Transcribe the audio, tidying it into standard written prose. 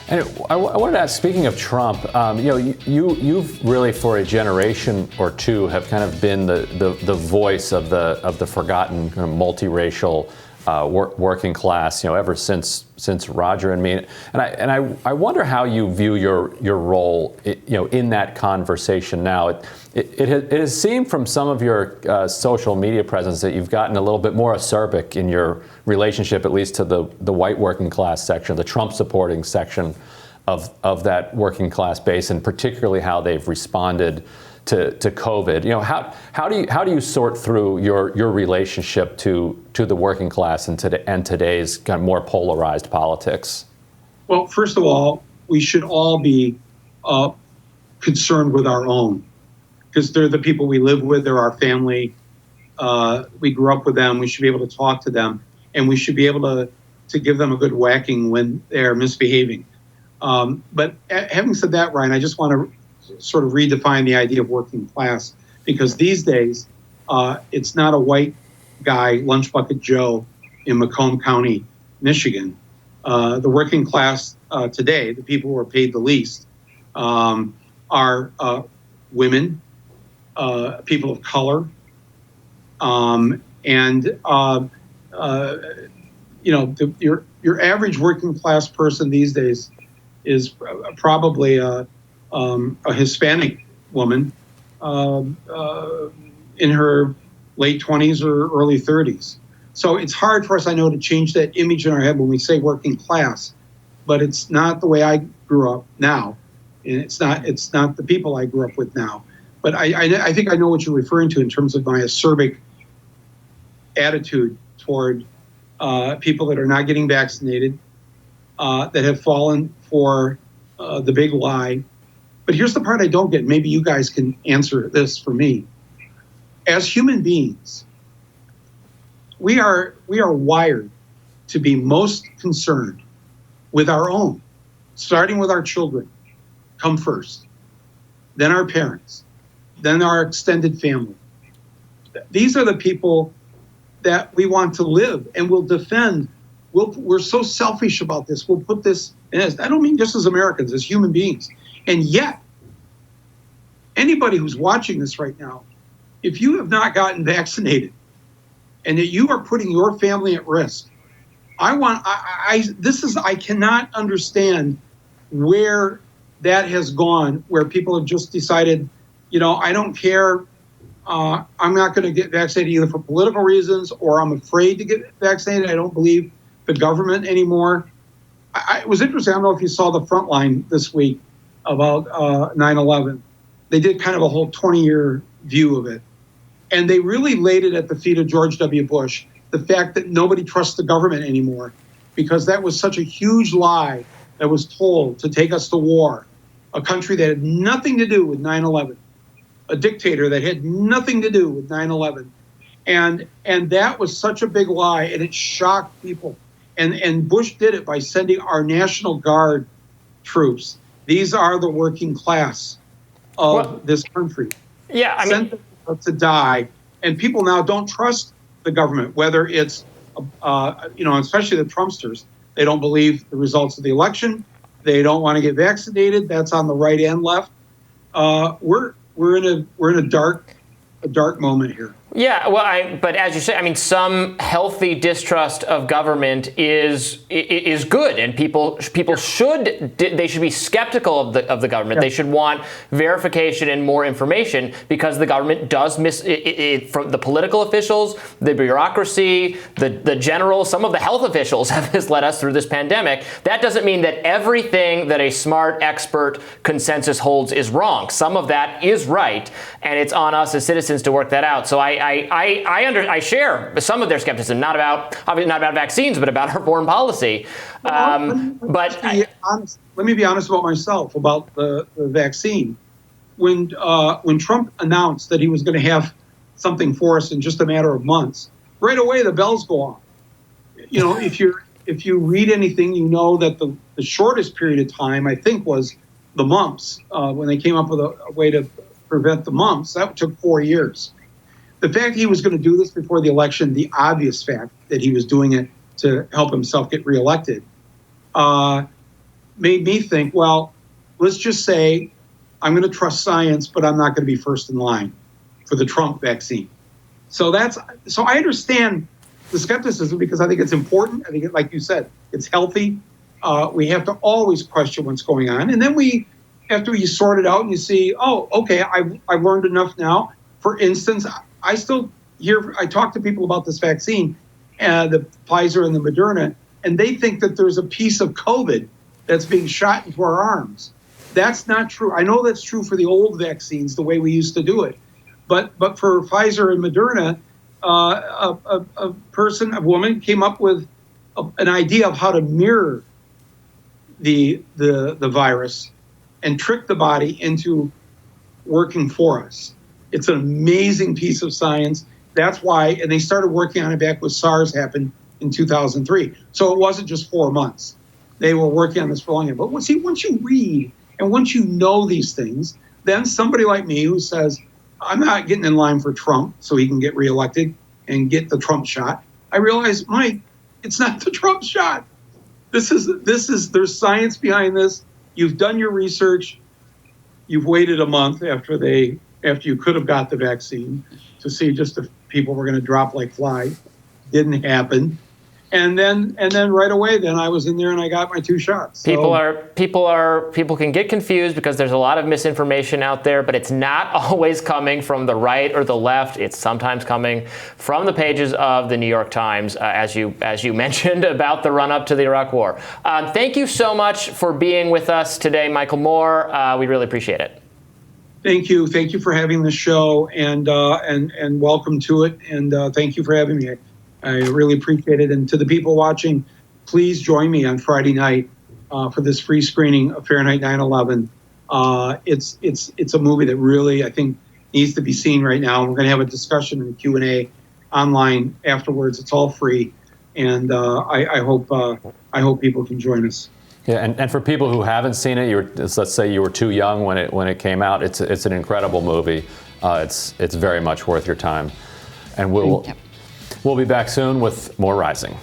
And I wanted to ask, speaking of Trump, you've really for a generation or two have kind of been the voice of the forgotten kind of multiracial working class, ever since Roger and me. And I wonder how you view your role, in that conversation now. It has seemed from some of your social media presence that you've gotten a little bit more acerbic in your relationship, at least to the white working class section, the Trump supporting section of that working class base, and particularly how they've responded to COVID. How do you sort through your relationship to the working class and today's kind of more polarized politics? Well, first of all, we should all be concerned with our own, because they're the people we live with, they're our family. We grew up with them. We should be able to talk to them, and we should be able to give them a good whacking when they're misbehaving. But having said that, Ryan, I just want to sort of redefine the idea of working class, because these days it's not a white guy, Lunch Bucket Joe in Macomb County, Michigan. The working class today, the people who are paid the least, are women, people of color, your average working class person these days is probably a Hispanic woman in her late 20s or early 30s. So it's hard for us, I know, to change that image in our head when we say working class, but it's not the way I grew up now, and it's not the people I grew up with now. But I think I know what you're referring to in terms of my acerbic attitude toward people that are not getting vaccinated, that have fallen for the big lie. But here's the part I don't get. Maybe you guys can answer this for me. As human beings, we are wired to be most concerned with our own, starting with our children, come first, then our parents, then our extended family. These are the people that we want to live and will defend. We're so selfish about this. We'll put this in. I don't mean just as Americans, as human beings. And yet, anybody who's watching this right now, if you have not gotten vaccinated and that you are putting your family at risk, I cannot understand where that has gone, where people have just decided, I don't care. I'm not going to get vaccinated either for political reasons, or I'm afraid to get vaccinated. I don't believe the government anymore. It was interesting. I don't know if you saw the Frontline this week about 9/11. They did kind of a whole 20-year view of it. And they really laid it at the feet of George W. Bush, the fact that nobody trusts the government anymore, because that was such a huge lie that was told to take us to war. A country that had nothing to do with 9/11. A dictator that had nothing to do with 9/11. And that was such a big lie, and it shocked people. And Bush did it by sending our National Guard troops. These are the working class of this country. Yeah, sent them to die. And people now don't trust the government, whether it's, especially the Trumpsters. They don't believe the results of the election. They don't want to get vaccinated. That's on the right and left. We're in a dark moment here. Yeah, well, but as you say, some healthy distrust of government is good, and people should be skeptical of the government. Yeah. They should want verification and more information, because the government does from the political officials, the bureaucracy, the generals, some of the health officials have led us through this pandemic. That doesn't mean that everything that a smart expert consensus holds is wrong. Some of that is right, and it's on us as citizens to work that out. So I share some of their skepticism, not about vaccines, but about our foreign policy. Let me be honest about myself about the vaccine. When Trump announced that he was going to have something for us in just a matter of months, right away the bells go off. If you read anything, you know that the shortest period of time, I think, was the mumps. When they came up with a way to prevent the mumps, that took 4 years. The fact he was going to do this before the election, the obvious fact that he was doing it to help himself get reelected, made me think, well, let's just say I'm going to trust science, but I'm not going to be first in line for the Trump vaccine. So I understand the skepticism because I think it's important. I think, like you said, it's healthy. We have to always question what's going on. And then after you sort it out and you see, oh, okay, I've learned enough now. For instance, I talk to people about this vaccine, the Pfizer and the Moderna, and they think that there's a piece of COVID that's being shot into our arms. That's not true. I know that's true for the old vaccines, the way we used to do it. But for Pfizer and Moderna, a woman came up with an idea of how to mirror the virus and trick the body into working for us. It's an amazing piece of science. That's why, and they started working on it back when SARS happened in 2003. So it wasn't just 4 months. They were working on this for a long time. But once you read and once you know these things, then somebody like me who says, I'm not getting in line for Trump so he can get reelected and get the Trump shot, I realize, Mike, it's not the Trump shot. There's science behind this. You've done your research. You've waited a month after you could have got the vaccine to see just if people were going to drop like flies. Didn't happen. And then right away, then I was in there and I got my 2 shots. So, people can get confused because there's a lot of misinformation out there, but it's not always coming from the right or the left. It's sometimes coming from the pages of the New York Times, as you mentioned about the run-up to the Iraq War. Thank you so much for being with us today, Michael Moore. We really appreciate it. Thank you for having the show and welcome to it. And thank you for having me. I really appreciate it. And to the people watching, please join me on Friday night for this free screening of Fahrenheit 9/11. It's a movie that really, I think, needs to be seen right now. We're going to have a discussion and a Q&A online afterwards. It's all free. And I hope people can join us. Yeah, and for people who haven't seen it, let's say you were too young when it came out. It's an incredible movie. It's very much worth your time. And we'll be back soon with more Rising.